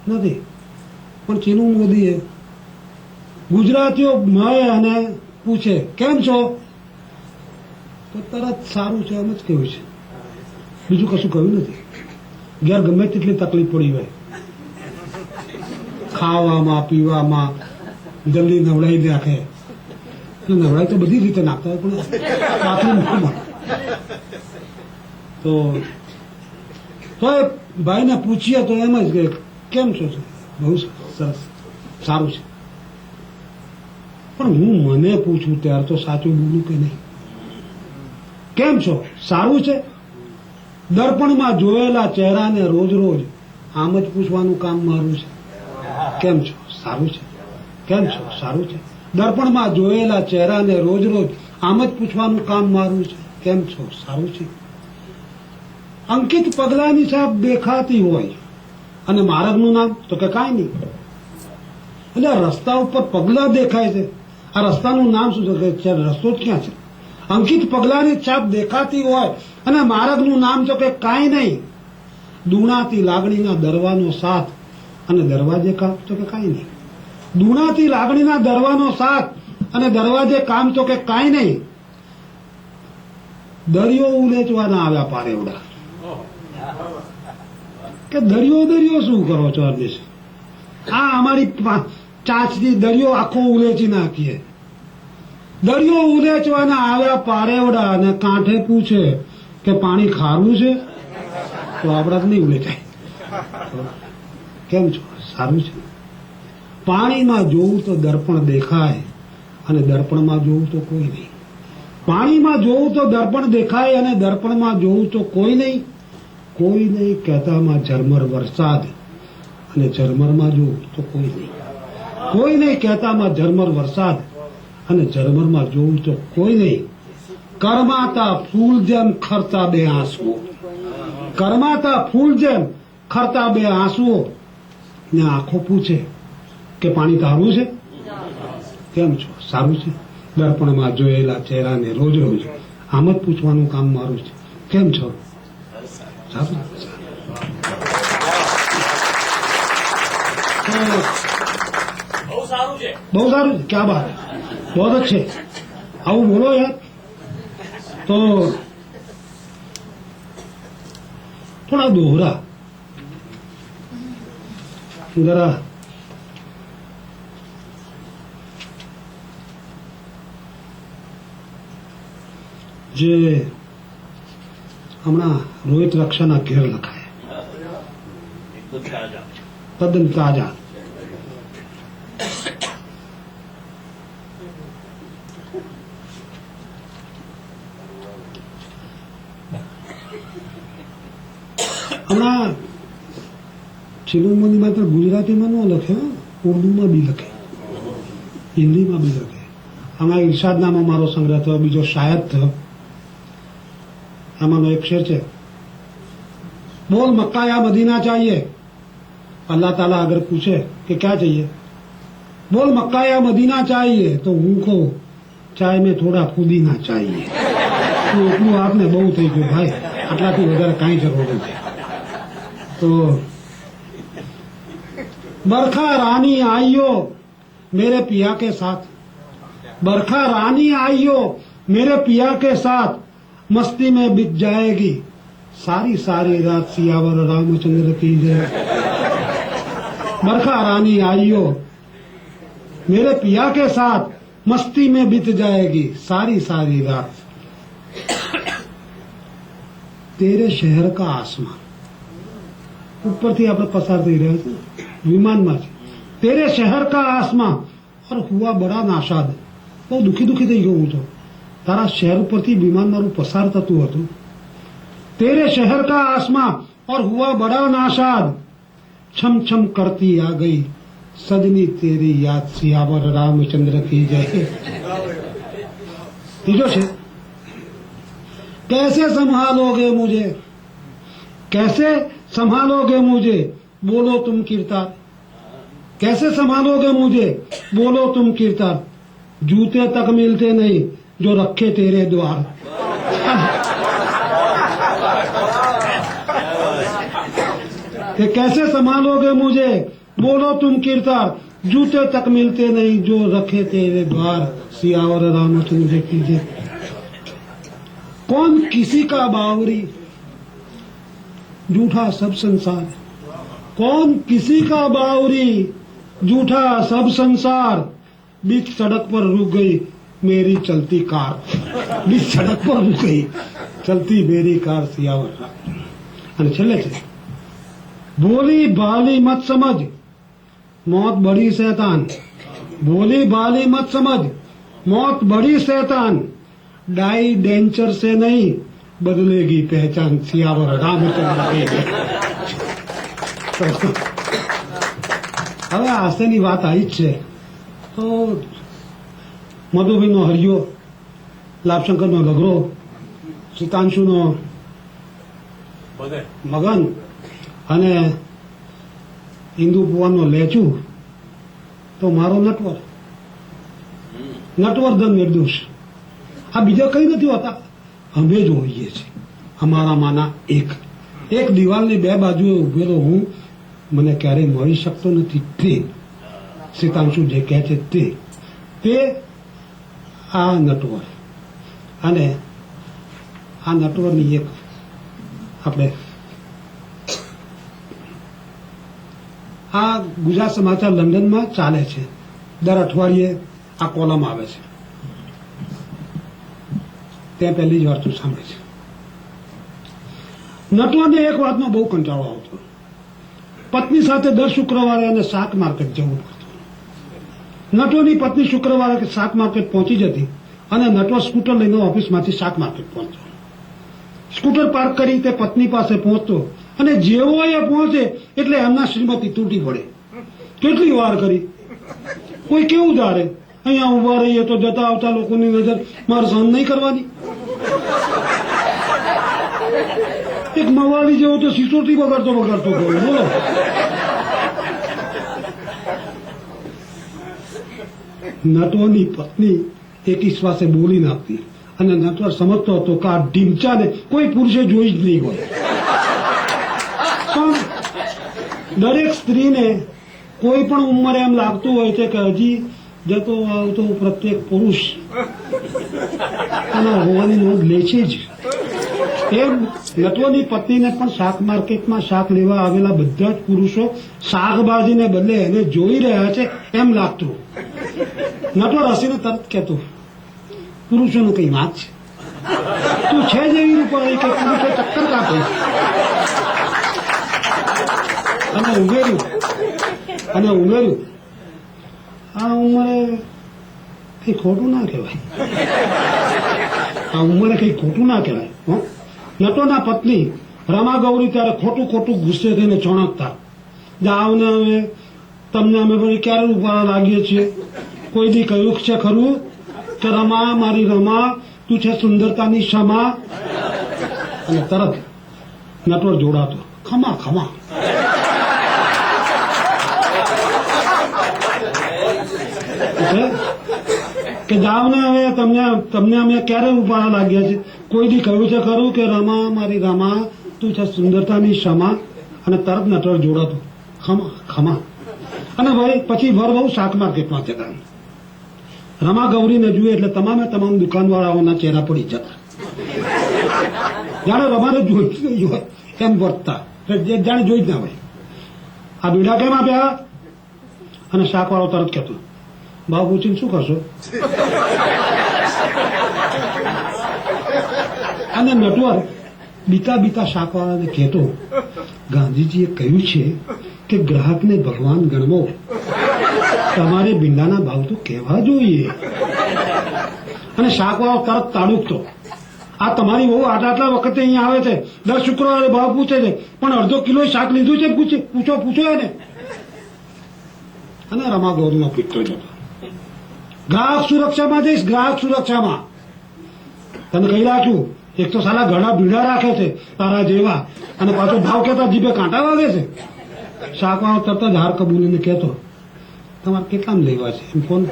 નથી. પણ ચીનુ મોદીએ ગુજરાતીઓ મળે અને પૂછે કેમ છો, તો તરત સારું છે એમ જ કહ્યું છે, બીજું કશું કહ્યું નથી. ઘેર ગમે તેટલી તકલીફ પડી હોય, ખાવામાં પીવામાં જલ્દી નવડાવી નાખે. નવડાવી તો બધી રીતે નાખતા હોય, પણ બાથરૂમમાં તો એ ભાઈને પૂછીએ તો એમ જ કે કેમ છો, બહુ સરસ સારું છે. પણ હું મને પૂછું ત્યારે તો સાચું બોલું કે નહીં? કેમ છો, સારું છે? દર્પણમાં જોયેલા ચહેરાને રોજ રોજ આમ જ પૂછવાનું કામ મારું છે. કેમ છો, સારું છે? કેમ છો, સારું છે? દર્પણમાં જોયેલા ચહેરાને રોજ રોજ આમ જ પૂછવાનું કામ મારું છે. કેમ છો, સારું છે? અંકિત પગલાની છાપ દેખાતી હોય અને માર્ગનું નામ તો કે કાંઈ નહીં. એટલે રસ્તા ઉપર પગલા દેખાય છે, આ રસ્તાનું નામ શું છે? રસ્તો જ ક્યાં છે? અંકિત પગલાની છાપ દેખાતી હોય અને માર્ગનું નામ તો કે કાંઈ નહીં. દુણાતી લાગણીના દરવાનો સાથ અને દરવાજે કામ તો કે કાંઈ નહીં. દુણાતી લાગણીના દરવાનો સાથ અને દરવાજે કામ તો કે કાંઈ નહીં. દરિયો ઉલેચવાના આવ્યા પારેવડા. કે દરિયો શું કરો છો હરદેશ? આ અમારી ચાંચથી દરિયો આખો ઉલેચી નાખીએ. દરિયો ઉલેચવાના આવ્યા પારેવડા અને કાંઠે પૂછે કે પાણી ખારું છે, તો આપણા જ નહીં ઉલેચાય. કેમ છો, સારું છે? પાણીમાં જોવું તો દર્પણ દેખાય અને દર્પણમાં જોવું તો કોઈ નહીં. પાણીમાં જોવું તો દર્પણ દેખાય અને દર્પણમાં જોવું તો કોઈ નહીં. કોઈ નહીં કહેતામાં ઝરમર વરસાદ અને ઝરમરમાં જોવું તો કોઈ નહીં. કોઈ નહીં કહેતામાં ઝરમર વરસાદ અને ઝરમરમાં જોવું તો કોઈ નહીં. કરમાતા ફૂલ જેમ ખરતા બે આંસુઓ, કરમાતા ફૂલ જેમ ખરતા બે આંસુઓ ને આંખો પૂછે કે પાણી તારું છે? કેમ છો, સારું છે? દર્પણમાં જોયેલા ચહેરાને રોજ રોજ આમ જ પૂછવાનું કામ મારું છે. કેમ છો, સારું? બહુ સારું છે, બહુ સારું છે. ક્યાં બાત, બહુ અચ્છે. આવું બોલો યાર. તો થોડા દોહરા જરા જે હમણાં રોહિત રક્ષાના ઘેર લખાયા, તદ્દન તાજા. હમણાં ચિલુમની માત્ર ગુજરાતીમાં ન લખે, ઉર્દુમાં બી લખે, હિન્દીમાં બી લખે. આમાં ઇરશાદનામાં મારો સંગ્રહ થયો, બીજો શાયદ થયો. આમાંનો એક શેર છે, બોલ मक्का या मदीना चाहिए? अल्लाह ताला अगर पूछे कि क्या चाहिए, बोल मक्का या मदीना चाहिए, तो હું કહું ચાય में थोड़ा पुदीना चाहिए. તો એટલું આપને બહુ થઈ ગયું ભાઈ, આટલાથી વધારે કાંઈ જરૂર નથી. તો बरखा रानी आइयो मेरे पिया के साथ, बरखा रानी आइयो मेरे पिया के साथ, मस्ती में बीत जाएगी सारी सारी रात, सियावर रामचंद्र की जय. बरखा रानी आइयो मेरे पिया के साथ, मस्ती में बीत जाएगी सारी सारी रात. तेरे शहर का आसमान, ઉપરથી આપણે પસાર થઈ રહ્યા છે વિમાનમાં છે. તેરે શહેર કા આસમાન और हुआ बड़ा नाशाद. બહુ દુખી થઈ ગયો હું તો. તારા શહેર ઉપરથી વિમાન મારું પસાર થતું હતું. तेरे शहर का आसमां और हुआ बड़ा नाशाद, छम छम करती आ गई सजनी तेरी याद, सियावर रामचंद्र की जय. तीजो છે, कैसे संभालोगे मुझे, कैसे संभालोगे मुझे, बोलो तुम किरदार, कैसे संभालोगे मुझे, बोलो तुम किरदार, जूते तक मिलते नहीं जो रखे तेरे द्वार. कि कैसे संभालोगे मुझे, बोलो तुम किरदार, जूते तक मिलते नहीं जो रखे तेरे द्वार, सियावर रामचंद्र की जय। कौन किसी का बावरी, झूठा सब संसार, कौन किसी का बावरी, झूठा सब संसार, बीच सड़क पर रुक गई मेरी चलती कार, बीच सड़क पर रुक गई चलती मेरी कार, सियावर। અને છેલ્લે છે ભોલી ભાલી મત સમજ मौत बड़ी शैतान, भोली भाली मत समझ मौत बड़ी शैतान, डाई डेंचर से नहीं बदलेगी पहचान, सियावर रामचंद्र की जय। હવે હાસ્યની વાત આવી જ છે તો મધુભાઈનો હરિયો, લાભશંકરનો લગરો, સીતાંશુનો મગન અને હિન્દુ ભુવાનો લેચું, તો મારો નટવર, નટવર્ધન નિર્દોષ। આ બીજા કઈ નથી હોતા, અમે જ હોઈએ છીએ અમારામાંના એક। એક દિવાલની બે બાજુએ ઉભેલો હું, મને ક્યારેય મળી શકતો નથી તે સીતાંશુ જે કહે છે તે આ નટવર। અને આ નટવરની એક આપણે આ ગુજરાત સમાચાર લંડનમાં ચાલે છે, દર અઠવાડિયે આ કોલમ આવે છે, ત્યાં પહેલી જ વાર તું સાંભળે છે। નટવરને એક વાતનો બહુ કંટાળો આવતો, પત્ની સાથે દર શુક્રવારે એને શાક માર્કેટ જવું પડતું। નટવરની પત્ની શુક્રવારે શાક માર્કેટ પહોંચી જતી અને નટવર સ્કૂટર લઈને ઓફિસમાંથી શાક માર્કેટ પહોંચતો। સ્કૂટર પાર્ક કરી તે પત્ની પાસે પહોંચતો અને જેવો એ પહોંચે એટલે એમના શ્રીમતી તૂટી પડે। કેટલી વાર કરી, કોઈ કેવું ધારે અહીંયા ઉભા રહીએ તો જતા આવતા લોકોની નજર મારે સહન નહીં કરવાની। એક મવાલી જેવો તો સિસોટી વગાડતો ગયો, બોલો। નટવરની પત્ની એક શ્વાસે બોલી નાખતી અને નટવર સમજતો હતો કે આ ઢીમચાને કોઈ પુરુષે જોઈ જ નહીં હોય। પણ દરેક સ્ત્રીને કોઈ પણ ઉંમરે એમ લાગતું હોય છે કે હજી જતો આવતો પ્રત્યેક પુરુષ આના હોવાની નોંધ લે છે જ। એમ નટવરની પત્નીને પણ શાક માર્કેટમાં શાક લેવા આવેલા બધા જ પુરુષો શાકભાજીને બદલે એને જોઈ રહ્યા છે એમ લાગતું। નટવર હસીને તરત કહેતું, પુરુષોનું કઈ વાત છે, તું છે જ એવી રૂપાળી કે પુરુષો ચક્કર કાપે। અને ઉમેર્યું આ ઉંમરે કઈ ખોટું ના કહેવાય, આ ઉંમરે કઈ ખોટું ના કહેવાય। નટવરના પત્ની રમા ગૌરી ત્યારે ખોટું ખોટું ગુસ્સે થઈને ચોણકતા, જાવ ને હવે તમને અમે ભાઈ ક્યારે ઉપાડવા લાગીએ છીએ, કોઈ દી કહ્યું છે ખરું કે રમા મારી રમા તું છે સુંદરતાની ક્ષમા। અને તરત નટવર જોડાતો, ખમા ખમા। કે જાવ ને હવે તમને અમે ક્યારે ઉપાડવા લાગ્યા છે, કોઈ દી કહ્યું છે ખરું કે રમા મારી રમા તું છે સુંદરતાની ક્ષમા। અને તરત નટવર જોડાતો, ખમા ખમા। અને ભાઈ પછી વર બહુ શાક માર્કેટમાં જતા, રમા ગૌરીને જુએ એટલે તમામે તમામ દુકાનવાળાઓના ચહેરા પડી જતા, જાણે રમાને જોઈ જ હોય એમ વર્તતા, જાણે જોઈ જ ના હોય। આ બીડા કેમ આપ્યા? અને શાકવાળો તરત કહેતો, ભાવ પૂછીને શું કરશો? અને નટવર બીતા બીતા શાકવાળાને કહેતો, ગાંધીજીએ કહ્યું છે કે ગ્રાહકને ભગવાન ગણવો, તમારે ભીંડાના ભાવ તો કહેવા જોઈએ। અને શાકવાળો તરત તાડુકતો, આ તમારી બહુ આટલા વખતે અહીંયા આવે છે, દર શુક્રવારે ભાવ પૂછે છે, પણ અડધો કિલો શાક લીધું છે, પૂછો એને। અને રમા ગૌરીનો પીટતો જતો, ગ્રાહક સુરક્ષામાં જઈશ, ગ્રાહક સુરક્ષામાં તને કહી રાખ્યું, એક તો સાલા ઘણા ભીડા રાખે છે તારા જેવા, અને પાછો ભાવ કહેતા જીભે કાંટા વાગે છે। શાકવાળો તરત જ હાર કબૂલીને કહેતો, તમારે કેટલામ લેવા છે એમ ફોન